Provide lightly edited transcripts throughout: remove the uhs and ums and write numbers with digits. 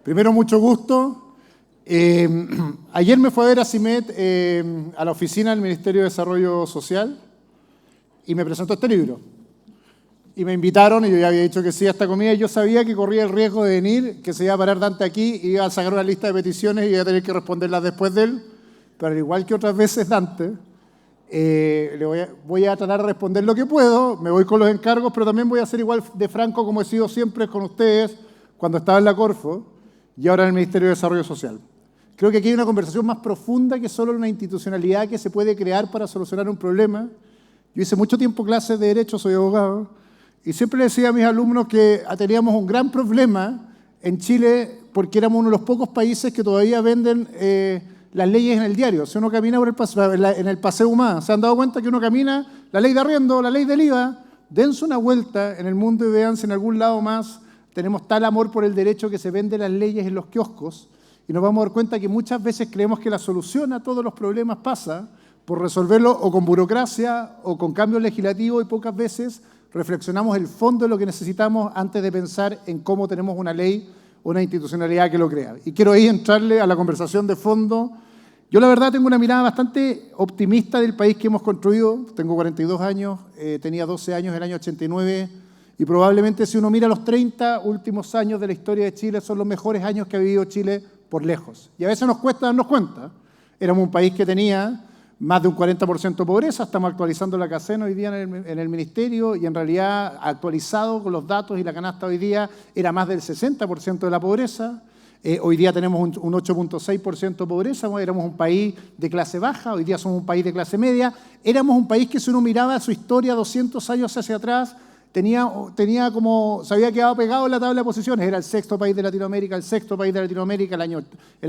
Primero, mucho gusto. Ayer me fue a ver a CIMED a la oficina del Ministerio de Desarrollo Social y me presentó este libro. Y me invitaron y yo ya había dicho que sí a esta comida y yo sabía que corría el riesgo de venir, que se iba a parar Dante aquí y iba a sacar una lista de peticiones y iba a tener que responderlas después de él. Pero al igual que otras veces Dante, voy a tratar de responder lo que puedo, me voy con los encargos, pero también voy a ser igual de franco como he sido siempre con ustedes cuando estaba en la Corfo y ahora en el Ministerio de Desarrollo Social. Creo que aquí hay una conversación más profunda que solo una institucionalidad que se puede crear para solucionar un problema. Yo hice mucho tiempo clases de Derecho, soy abogado, y siempre le decía a mis alumnos que teníamos un gran problema en Chile porque éramos uno de los pocos países que todavía venden las leyes en el diario. Si uno camina por en el Paseo Humá, ¿se han dado cuenta que uno camina la ley de arriendo, la ley del IVA? Dense una vuelta en el mundo y vean si en algún lado más tenemos tal amor por el derecho que se vende las leyes en los kioscos y nos vamos a dar cuenta que muchas veces creemos que la solución a todos los problemas pasa por resolverlo o con burocracia o con cambios legislativos y pocas veces reflexionamos el fondo de lo que necesitamos antes de pensar en cómo tenemos una ley o una institucionalidad que lo crea. Y quiero ahí entrarle a la conversación de fondo. Yo la verdad tengo una mirada bastante optimista del país que hemos construido. Tengo 42 años, tenía 12 años en el año 89 y probablemente si uno mira los 30 últimos años de la historia de Chile son los mejores años que ha vivido Chile por lejos. Y a veces nos cuesta darnos cuenta. Éramos un país que tenía más de un 40% de pobreza, estamos actualizando la CACEN hoy día en el Ministerio y en realidad actualizado con los datos y la canasta hoy día era más del 60% de la pobreza. Hoy día tenemos un 8.6% de pobreza, éramos un país de clase baja, hoy día somos un país de clase media. Éramos un país que si uno miraba su historia 200 años hacia atrás, tenía como, se había quedado pegado en la tabla de posiciones, era el sexto país de Latinoamérica, el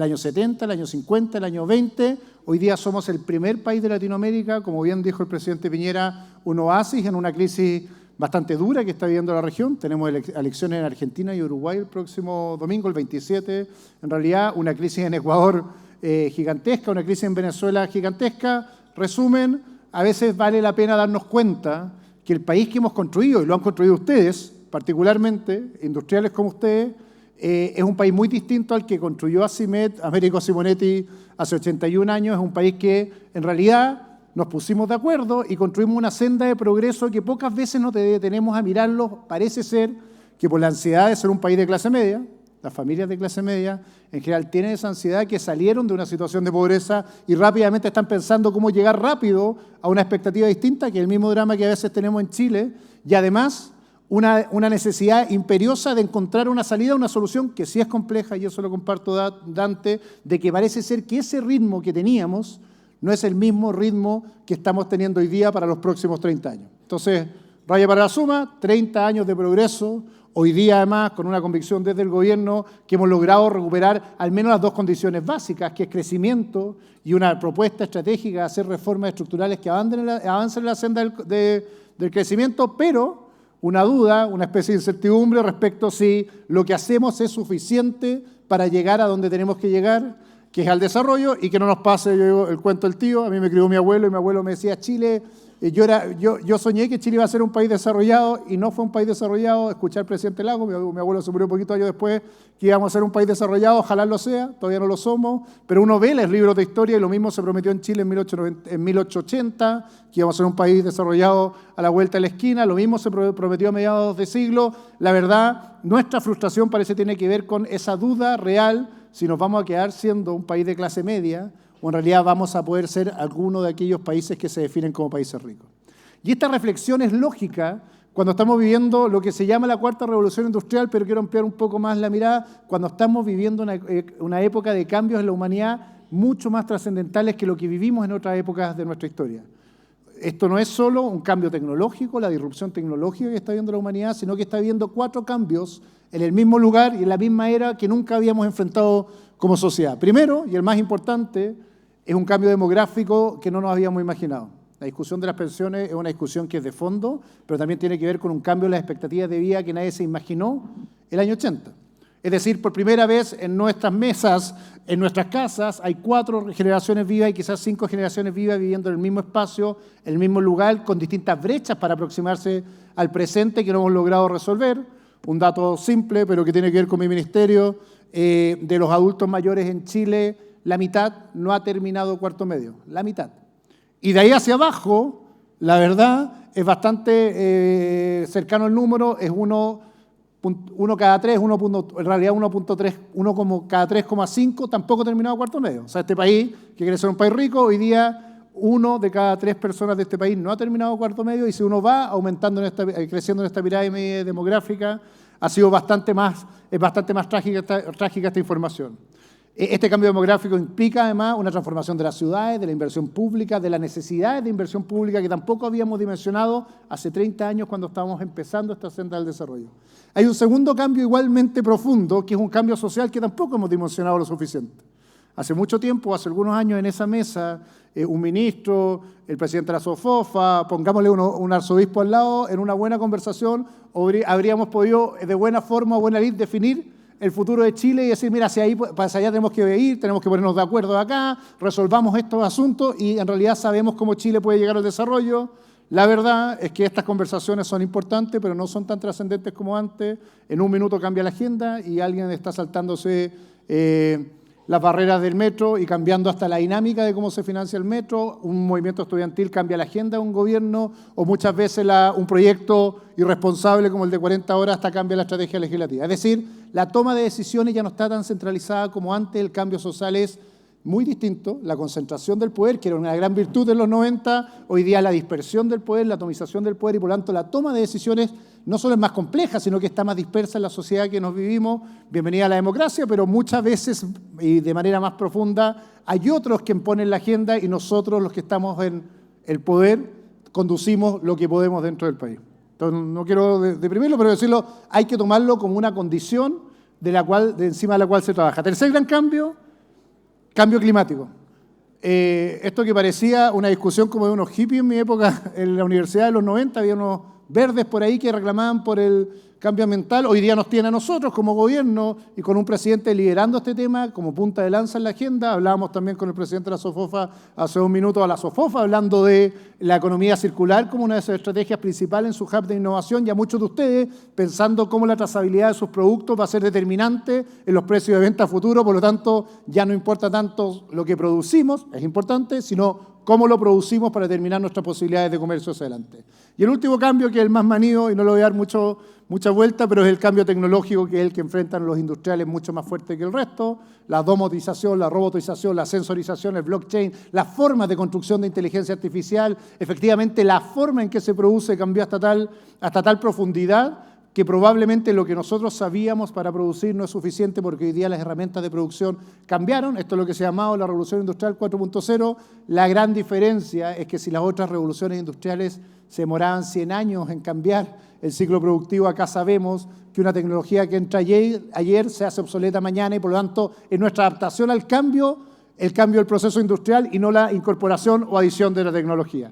año 70, el año 50, el año 20. Hoy día somos el primer país de Latinoamérica, como bien dijo el presidente Piñera, un oasis en una crisis bastante dura que está viviendo la región. Tenemos elecciones en Argentina y Uruguay el próximo domingo, el 27. En realidad, una crisis en Ecuador gigantesca, una crisis en Venezuela gigantesca. Resumen, a veces vale la pena darnos cuenta que el país que hemos construido, y lo han construido ustedes, particularmente, industriales como ustedes, es un país muy distinto al que construyó ACIMED, Américo Simonetti, hace 81 años. Es un país que, en realidad, nos pusimos de acuerdo y construimos una senda de progreso que pocas veces nos detenemos a mirarlo. Parece ser que por la ansiedad de ser un país de clase media, las familias de clase media en general tienen esa ansiedad que salieron de una situación de pobreza y rápidamente están pensando cómo llegar rápido a una expectativa distinta, que es el mismo drama que a veces tenemos en Chile, y además una necesidad imperiosa de encontrar una salida, una solución que sí es compleja, y eso lo comparto, Dante, de que parece ser que ese ritmo que teníamos no es el mismo ritmo que estamos teniendo hoy día para los próximos 30 años. Entonces, raya para la suma, 30 años de progreso, hoy día además con una convicción desde el gobierno que hemos logrado recuperar al menos las dos condiciones básicas, que es crecimiento y una propuesta estratégica de hacer reformas estructurales que avancen en la senda del crecimiento, pero una duda, una especie de incertidumbre respecto a si lo que hacemos es suficiente para llegar a donde tenemos que llegar, que es al desarrollo, y que no nos pase el cuento del tío. A mí me crió mi abuelo y mi abuelo me decía, Chile, yo soñé que Chile iba a ser un país desarrollado y no fue un país desarrollado. Escuché al presidente Lago, mi abuelo se murió un poquito años después, que íbamos a ser un país desarrollado, ojalá lo sea, todavía no lo somos, pero uno ve los libros de historia y lo mismo se prometió en Chile en 1880, que íbamos a ser un país desarrollado a la vuelta de la esquina, lo mismo se prometió a mediados de siglo. La verdad, nuestra frustración parece tiene que ver con esa duda real si nos vamos a quedar siendo un país de clase media o en realidad vamos a poder ser alguno de aquellos países que se definen como países ricos. Y esta reflexión es lógica cuando estamos viviendo lo que se llama la cuarta revolución industrial, pero quiero ampliar un poco más la mirada, cuando estamos viviendo una época de cambios en la humanidad mucho más trascendentales que lo que vivimos en otras épocas de nuestra historia. Esto no es solo un cambio tecnológico, la disrupción tecnológica que está viendo la humanidad, sino que está viendo 4 cambios en el mismo lugar y en la misma era que nunca habíamos enfrentado como sociedad. Primero, y el más importante, es un cambio demográfico que no nos habíamos imaginado. La discusión de las pensiones es una discusión que es de fondo, pero también tiene que ver con un cambio en las expectativas de vida que nadie se imaginó el año 80. Es decir, por primera vez en nuestras mesas, en nuestras casas, hay 4 generaciones vivas y quizás 5 generaciones vivas viviendo en el mismo espacio, en el mismo lugar, con distintas brechas para aproximarse al presente que no hemos logrado resolver. un dato simple, pero que tiene que ver con mi ministerio. De los adultos mayores en Chile, la mitad no ha terminado cuarto medio, la mitad. Y de ahí hacia abajo, la verdad, es bastante cercano el número, es uno cada tres, en realidad 1.3, uno como cada 3,5 tampoco ha terminado cuarto medio. O sea, este país, que quiere ser un país rico, hoy día 1 de cada 3 personas de este país no ha terminado cuarto medio, y si uno va aumentando, creciendo en esta pirámide demográfica, es bastante más trágica esta información. Este cambio demográfico implica además una transformación de las ciudades, de la inversión pública, de las necesidades de inversión pública que tampoco habíamos dimensionado hace 30 años cuando estábamos empezando esta senda del desarrollo. Hay un segundo cambio igualmente profundo, que es un cambio social que tampoco hemos dimensionado lo suficiente. Hace mucho tiempo, hace algunos años, en esa mesa, un ministro, el presidente de la SOFOFA, pongámosle un arzobispo al lado, en una buena conversación, habríamos podido de buena forma o buena lid definir el futuro de Chile y decir, mira, hacia allá tenemos que ir, tenemos que ponernos de acuerdo acá, resolvamos estos asuntos y en realidad sabemos cómo Chile puede llegar al desarrollo. La verdad es que estas conversaciones son importantes, pero no son tan trascendentes como antes. En un minuto cambia la agenda y alguien está saltándose las barreras del metro y cambiando hasta la dinámica de cómo se financia el metro. Un movimiento estudiantil cambia la agenda de un gobierno, o muchas veces un proyecto irresponsable como el de 40 horas hasta cambia la estrategia legislativa. Es decir, la toma de decisiones ya no está tan centralizada como antes, el cambio social es muy distinto, la concentración del poder, que era una gran virtud en los 90, hoy día la dispersión del poder, la atomización del poder, y por lo tanto la toma de decisiones no solo es más compleja, sino que está más dispersa en la sociedad que nos vivimos. Bienvenida a la democracia, pero muchas veces y de manera más profunda hay otros que imponen la agenda y nosotros, los que estamos en el poder, conducimos lo que podemos dentro del país. Entonces, no quiero deprimirlo, pero decirlo, hay que tomarlo como una condición de encima de la cual se trabaja. Tercer gran cambio climático. Esto que parecía una discusión como de unos hippies en mi época, en la universidad de los 90, había unos verdes por ahí que reclamaban por el cambio ambiental, hoy día nos tiene a nosotros como gobierno y con un presidente liderando este tema como punta de lanza en la agenda. Hablábamos también con el presidente de la SOFOFA hace un minuto a la SOFOFA, hablando de la economía circular como una de sus estrategias principales en su hub de innovación, y a muchos de ustedes pensando cómo la trazabilidad de sus productos va a ser determinante en los precios de venta a futuro. Por lo tanto, ya no importa tanto lo que producimos, es importante, sino cómo lo producimos para determinar nuestras posibilidades de comercio hacia adelante. Y el último cambio, que es el más manido, y no le voy a dar mucha vuelta, pero es el cambio tecnológico, que es el que enfrentan los industriales mucho más fuerte que el resto. La domotización, la robotización, la sensorización, el blockchain, las formas de construcción de inteligencia artificial. Efectivamente, la forma en que se produce cambió hasta tal profundidad que probablemente lo que nosotros sabíamos para producir no es suficiente, porque hoy día las herramientas de producción cambiaron. Esto es lo que se ha llamado la Revolución Industrial 4.0. La gran diferencia es que si las otras revoluciones industriales se demoraban 100 años en cambiar el ciclo productivo, acá sabemos que una tecnología que entra ayer se hace obsoleta mañana, y por lo tanto es nuestra adaptación al cambio, el cambio del proceso industrial y no la incorporación o adición de la tecnología.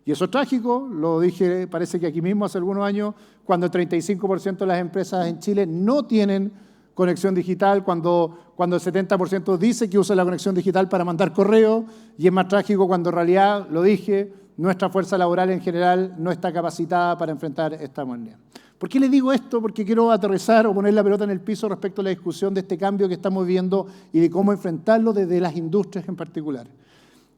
Y eso es trágico, lo dije, parece que aquí mismo hace algunos años, cuando el 35% de las empresas en Chile no tienen conexión digital, cuando el 70% dice que usa la conexión digital para mandar correo, y es más trágico cuando en realidad, lo dije, nuestra fuerza laboral en general no está capacitada para enfrentar esta moneda. ¿Por qué les digo esto? Porque quiero aterrizar o poner la pelota en el piso respecto a la discusión de este cambio que estamos viviendo y de cómo enfrentarlo desde las industrias en particular.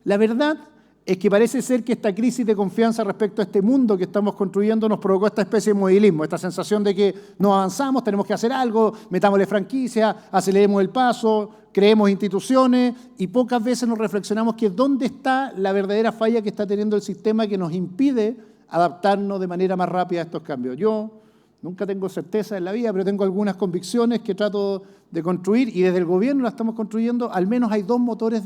La verdad es que parece ser que esta crisis de confianza respecto a este mundo que estamos construyendo nos provocó esta especie de movilismo, esta sensación de que no avanzamos, tenemos que hacer algo, metámosle franquicia, aceleremos el paso, creemos instituciones, y pocas veces nos reflexionamos que dónde está la verdadera falla que está teniendo el sistema que nos impide adaptarnos de manera más rápida a estos cambios. Yo nunca tengo certeza en la vida, pero tengo algunas convicciones que trato de construir, y desde el gobierno las estamos construyendo. Al menos hay dos motores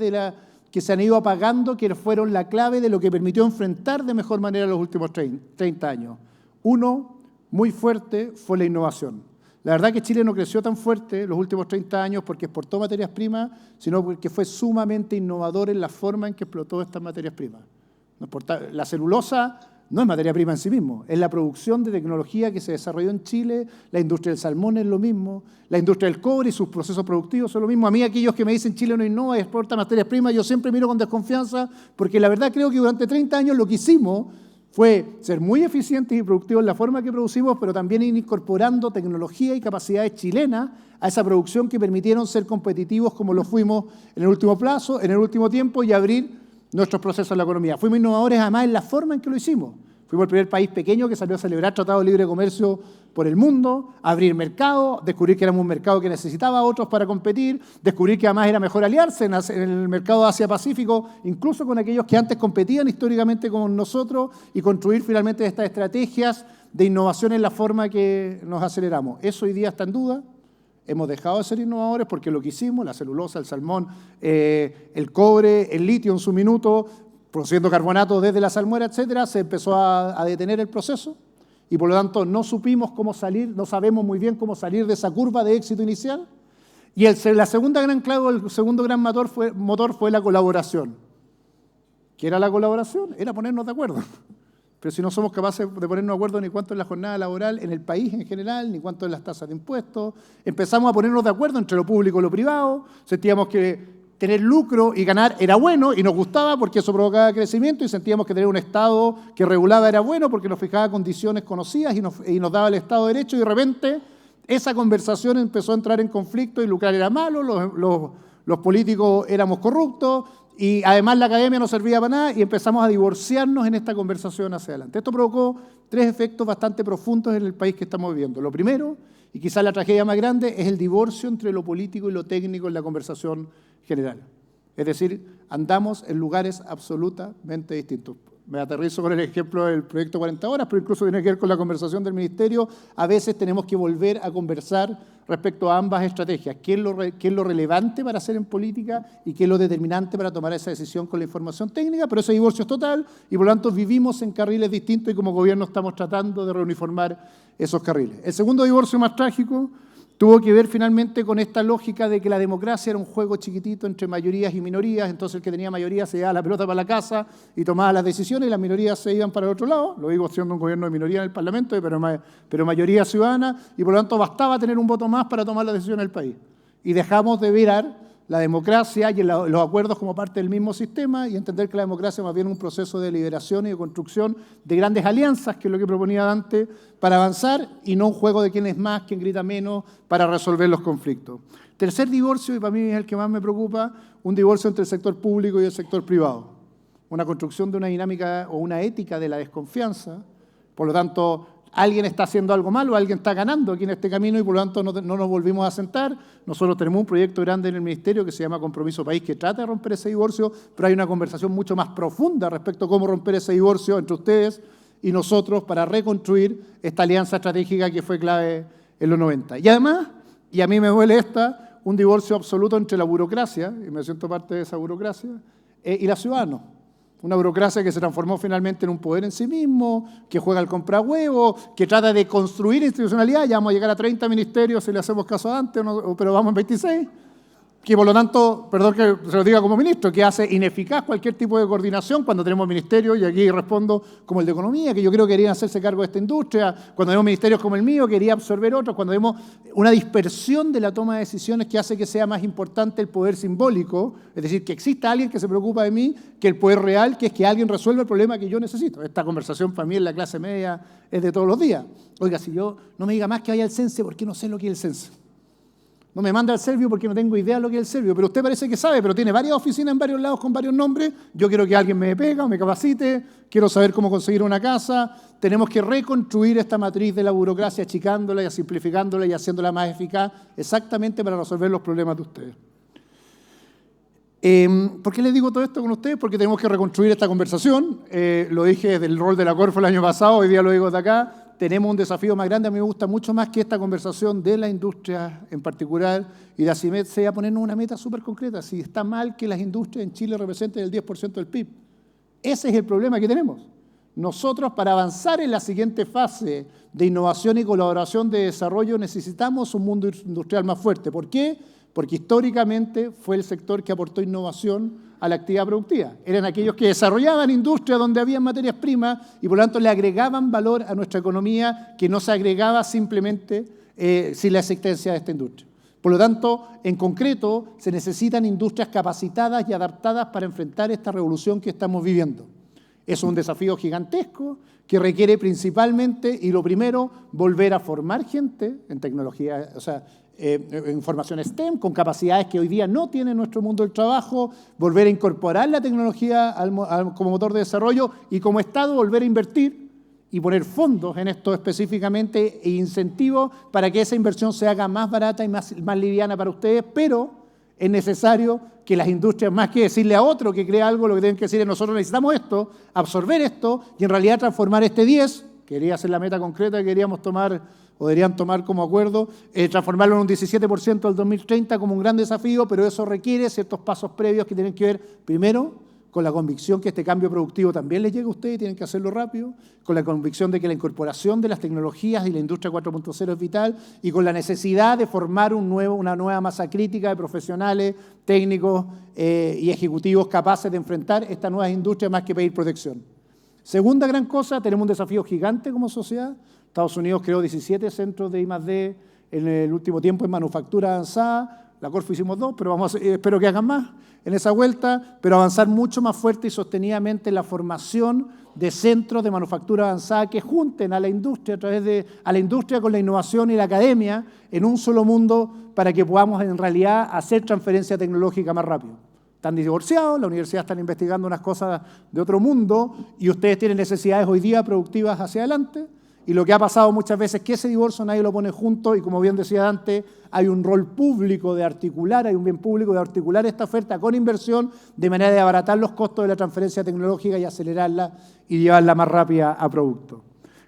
que se han ido apagando, que fueron la clave de lo que permitió enfrentar de mejor manera los últimos 30 años. Uno, muy fuerte, fue la innovación. La verdad que Chile no creció tan fuerte los últimos 30 años porque exportó materias primas, sino porque fue sumamente innovador en la forma en que explotó estas materias primas. La celulosa no es materia prima en sí mismo, es la producción de tecnología que se desarrolló en Chile. La industria del salmón es lo mismo, la industria del cobre y sus procesos productivos son lo mismo. A mí, aquellos que me dicen Chile no innova y exporta materias primas, yo siempre miro con desconfianza, porque la verdad creo que durante 30 años lo que hicimos fue ser muy eficientes y productivos en la forma que producimos, pero también ir incorporando tecnología y capacidades chilenas a esa producción que permitieron ser competitivos como lo fuimos en el último plazo, en el último tiempo, y abrir nuestros procesos en la economía. Fuimos innovadores además en la forma en que lo hicimos. Fuimos el primer país pequeño que salió a celebrar tratados de libre comercio por el mundo, abrir mercado, descubrir que éramos un mercado que necesitaba a otros para competir, descubrir que además era mejor aliarse en el mercado Asia-Pacífico, incluso con aquellos que antes competían históricamente con nosotros, y construir finalmente estas estrategias de innovación en la forma que nos aceleramos. Eso hoy día está en duda. Hemos dejado de ser innovadores porque lo que hicimos, la celulosa, el salmón, el cobre, el litio en su minuto, produciendo carbonato desde la salmuera, etcétera, se empezó a detener el proceso y por lo tanto no supimos cómo salir, no sabemos muy bien cómo salir de esa curva de éxito inicial. Y la segunda gran clave, el segundo gran motor fue la colaboración. ¿Qué era la colaboración? Era ponernos de acuerdo. Pero si no somos capaces de ponernos de acuerdo ni cuánto es la jornada laboral en el país en general, ni cuánto es las tasas de impuestos, empezamos a ponernos de acuerdo entre lo público y lo privado, sentíamos que tener lucro y ganar era bueno y nos gustaba porque eso provocaba crecimiento, y sentíamos que tener un Estado que regulaba era bueno porque nos fijaba condiciones conocidas y nos daba el Estado de Derecho, y de repente esa conversación empezó a entrar en conflicto y lucrar era malo, los políticos éramos corruptos y además la academia no servía para nada, y empezamos a divorciarnos en esta conversación hacia adelante. Esto provocó 3 efectos bastante profundos en el país que estamos viviendo. Lo primero, y quizás la tragedia más grande, es el divorcio entre lo político y lo técnico en la conversación general. Es decir, andamos en lugares absolutamente distintos. Me aterrizo con el ejemplo del proyecto 40 horas, pero incluso tiene que ver con la conversación del Ministerio. A veces tenemos que volver a conversar respecto a ambas estrategias. ¿Qué es lo relevante para hacer en política y qué es lo determinante para tomar esa decisión con la información técnica? Pero ese divorcio es total y por lo tanto vivimos en carriles distintos y como gobierno estamos tratando de reuniformar esos carriles. El segundo divorcio más trágico tuvo que ver finalmente con esta lógica de que la democracia era un juego chiquitito entre mayorías y minorías, entonces el que tenía mayoría se llevaba la pelota para la casa y tomaba las decisiones y las minorías se iban para el otro lado, lo digo siendo un gobierno de minoría en el Parlamento, pero mayoría ciudadana, y por lo tanto bastaba tener un voto más para tomar la decisión del país. Y dejamos de mirar la democracia y los acuerdos como parte del mismo sistema y entender que la democracia más bien es un proceso de liberación y de construcción de grandes alianzas, que es lo que proponía Dante, para avanzar, y no un juego de quién es más, quién grita menos, para resolver los conflictos. Tercer divorcio, y para mí es el que más me preocupa, un divorcio entre el sector público y el sector privado. Una construcción de una dinámica o una ética de la desconfianza. Por lo tanto, alguien está haciendo algo malo, alguien está ganando aquí en este camino y por lo tanto no nos volvimos a sentar. Nosotros tenemos un proyecto grande en el Ministerio que se llama Compromiso País, que trata de romper ese divorcio, pero hay una conversación mucho más profunda respecto a cómo romper ese divorcio entre ustedes y nosotros para reconstruir esta alianza estratégica que fue clave en los 90. Y además, y a mí me duele un divorcio absoluto entre la burocracia, y me siento parte de esa burocracia, y los ciudadanos. Una burocracia que se transformó finalmente en un poder en sí mismo, que juega al comprahuevo, que trata de construir institucionalidad. Ya vamos a llegar a 30 ministerios si le hacemos caso a antes, pero vamos en 26. Que por lo tanto, perdón que se lo diga como ministro, que hace ineficaz cualquier tipo de coordinación cuando tenemos ministerios, y aquí respondo como el de Economía, que yo creo que querían hacerse cargo de esta industria, cuando tenemos ministerios como el mío, quería absorber otros, cuando vemos una dispersión de la toma de decisiones que hace que sea más importante el poder simbólico, es decir, que exista alguien que se preocupa de mí, que el poder real, que es que alguien resuelva el problema que yo necesito. Esta conversación para mí en la clase media es de todos los días. Oiga, si yo no me diga más que vaya al CENSE, ¿por qué no sé lo que es el CENSE? No me manda al Servio porque no tengo idea de lo que es el Servio, pero usted parece que sabe, pero tiene varias oficinas en varios lados con varios nombres. Yo quiero que alguien me pega, me capacite, quiero saber cómo conseguir una casa. Tenemos que reconstruir esta matriz de la burocracia, achicándola y simplificándola y haciéndola más eficaz, exactamente para resolver los problemas de ustedes. ¿Por qué les digo todo esto con ustedes? Porque tenemos que reconstruir esta conversación. Lo dije desde el rol de la Corfo el año pasado, hoy día lo digo de acá. Tenemos un desafío más grande. A mí me gusta mucho más que esta conversación de la industria en particular y de ACIMED sea ponernos una meta súper concreta. Si está mal que las industrias en Chile representen el 10% del PIB. Ese es el problema que tenemos. Nosotros, para avanzar en la siguiente fase de innovación y colaboración de desarrollo, necesitamos un mundo industrial más fuerte. ¿Por qué? Porque históricamente fue el sector que aportó innovación a la actividad productiva. Eran aquellos que desarrollaban industria donde había materias primas y por lo tanto le agregaban valor a nuestra economía que no se agregaba simplemente sin la existencia de esta industria. Por lo tanto, en concreto, se necesitan industrias capacitadas y adaptadas para enfrentar esta revolución que estamos viviendo. Es un desafío gigantesco que requiere principalmente, y lo primero, volver a formar gente en tecnología, o sea, en formación STEM, con capacidades que hoy día no tiene nuestro mundo del trabajo, volver a incorporar la tecnología como motor de desarrollo y como Estado volver a invertir y poner fondos en esto específicamente e incentivos para que esa inversión se haga más barata y más liviana para ustedes, pero es necesario que las industrias, más que decirle a otro que crea algo, lo que tienen que decir es nosotros necesitamos esto, absorber esto y en realidad transformar este 10, que quería ser la meta concreta que queríamos tomar o deberían tomar como acuerdo, transformarlo en un 17% del 2030 como un gran desafío, pero eso requiere ciertos pasos previos que tienen que ver, primero, con la convicción que este cambio productivo también les llega a ustedes y tienen que hacerlo rápido, con la convicción de que la incorporación de las tecnologías y la industria 4.0 es vital y con la necesidad de formar una nueva masa crítica de profesionales, técnicos y ejecutivos capaces de enfrentar esta nueva industria más que pedir protección. Segunda gran cosa, tenemos un desafío gigante como sociedad. Estados Unidos creó 17 centros de I+D en el último tiempo en manufactura avanzada. La Corfo hicimos 2, pero espero que hagan más en esa vuelta, pero avanzar mucho más fuerte y sostenidamente en la formación de centros de manufactura avanzada que junten a la industria, a la industria con la innovación y la academia en un solo mundo para que podamos en realidad hacer transferencia tecnológica más rápido. Están divorciados, la universidad está investigando unas cosas de otro mundo y ustedes tienen necesidades hoy día productivas hacia adelante. Y lo que ha pasado muchas veces es que ese divorcio nadie lo pone junto y como bien decía Dante, hay un rol público de articular, hay un bien público de articular esta oferta con inversión de manera de abaratar los costos de la transferencia tecnológica y acelerarla y llevarla más rápida a producto.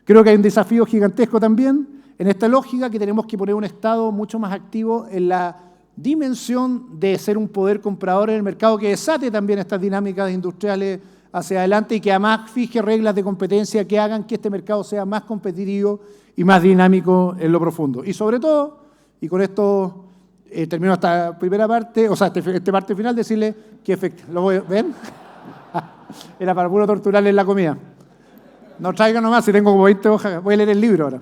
Creo que hay un desafío gigantesco también en esta lógica que tenemos que poner un Estado mucho más activo en la dimensión de ser un poder comprador en el mercado que desate también estas dinámicas industriales hacia adelante y que además fije reglas de competencia que hagan que este mercado sea más competitivo y más dinámico en lo profundo. Y sobre todo, y con esto termino esta primera parte, o sea, esta parte final, decirle que ¿ven? Era para puro torturarles la comida. No traigan nomás, si tengo como 20 hojas, voy a leer el libro ahora.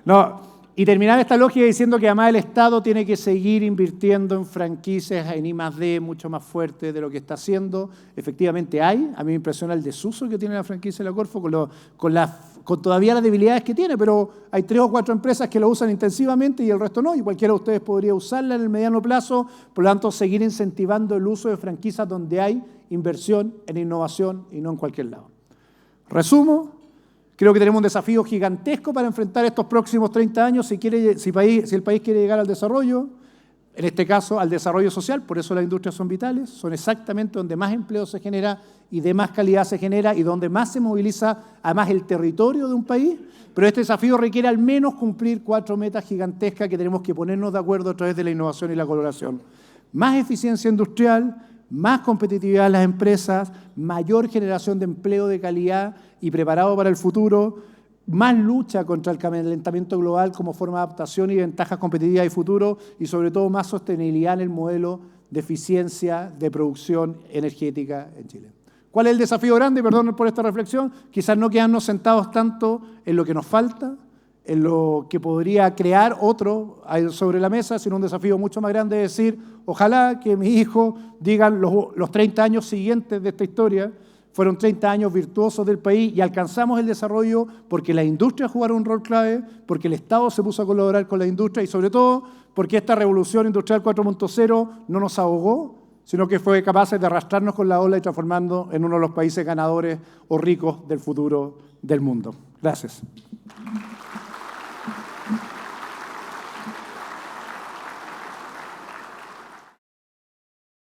No. Y terminar esta lógica diciendo que además el Estado tiene que seguir invirtiendo en franquicias, en I+D mucho más fuerte de lo que está haciendo. Efectivamente hay, a mí me impresiona el desuso que tiene la franquicia de la Corfo con todavía las debilidades que tiene, pero hay 3 o 4 empresas que lo usan intensivamente y el resto no, y cualquiera de ustedes podría usarla en el mediano plazo, por lo tanto seguir incentivando el uso de franquicias donde hay inversión en innovación y no en cualquier lado. Resumo. Creo que tenemos un desafío gigantesco para enfrentar estos próximos 30 años si el país quiere llegar al desarrollo, en este caso al desarrollo social, por eso las industrias son vitales, son exactamente donde más empleo se genera y de más calidad se genera y donde más se moviliza además el territorio de un país, pero este desafío requiere al menos cumplir 4 metas gigantescas que tenemos que ponernos de acuerdo a través de la innovación y la colaboración. Más eficiencia industrial, más competitividad de las empresas, mayor generación de empleo de calidad y preparado para el futuro, más lucha contra el calentamiento global como forma de adaptación y ventajas competitivas y futuro y sobre todo más sostenibilidad en el modelo de eficiencia de producción energética en Chile. ¿Cuál es el desafío grande? Perdón por esta reflexión. Quizás no quedarnos sentados tanto en lo que nos falta, en lo que podría crear otro sobre la mesa, sino un desafío mucho más grande de decir, ojalá que mis hijos digan los 30 años siguientes de esta historia, fueron 30 años virtuosos del país y alcanzamos el desarrollo porque la industria jugaron un rol clave, porque el Estado se puso a colaborar con la industria y sobre todo porque esta revolución industrial 4.0 no nos ahogó, sino que fue capaz de arrastrarnos con la ola y transformando en uno de los países ganadores o ricos del futuro del mundo. Gracias.